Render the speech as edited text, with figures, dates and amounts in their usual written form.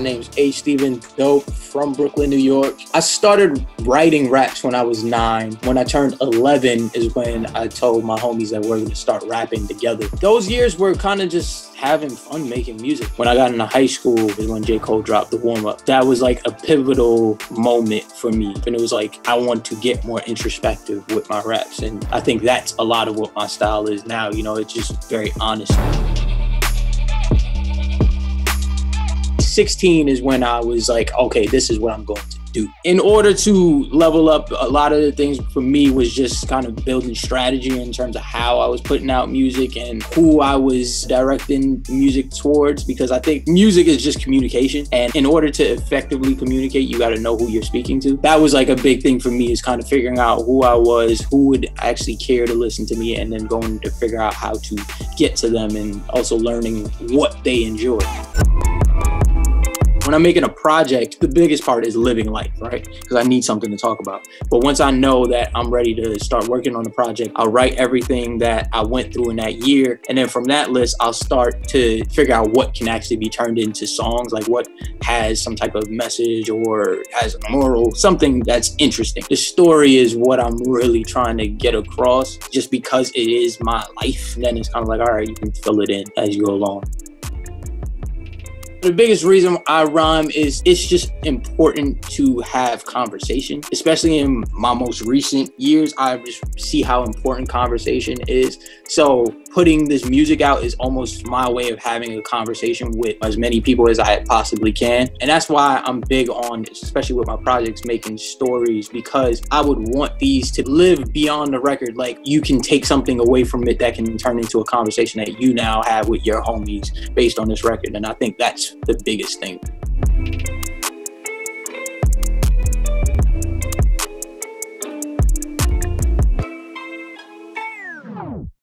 name's HDBeendope from Brooklyn, New York. I started writing raps when I was 9. When I turned 11 is when I told my homies that we're going to start rapping together. Those years were kind of just having fun making music. When I got into high school is when J. Cole dropped The Warm Up. That was like a pivotal moment for me. And it was like, I want to get more introspective with my raps. And I think that's a lot of what my style is now. You know, it's just very honest. 16 is when I was like, okay, this is what I'm going to do. In order to level up, a lot of the things for me was just kind of building strategy in terms of how I was putting out music and who I was directing music towards, because I think music is just communication. And in order to effectively communicate, you got to know who you're speaking to. That was like a big thing for me, is kind of figuring out who I was, who would actually care to listen to me, and then going to figure out how to get to them and also learning what they enjoy. When I'm making a project, the biggest part is living life, right? Because I need something to talk about. But once I know that I'm ready to start working on the project, I'll write everything that I went through in that year. And then from that list, I'll start to figure out what can actually be turned into songs, like what has some type of message or has a moral, something that's interesting. The story is what I'm really trying to get across, just because it is my life. And then it's kind of like, all right, you can fill it in as you go along. The biggest reason I rhyme is it's just important to have conversation, especially in my most recent years. I just see how important conversation is. So putting this music out is almost my way of having a conversation with as many people as I possibly can. And that's why I'm big on, especially with my projects, making stories, because I would want these to live beyond the record. Like, you can take something away from it that can turn into a conversation that you now have with your homies based on this record. And I think that's the biggest thing.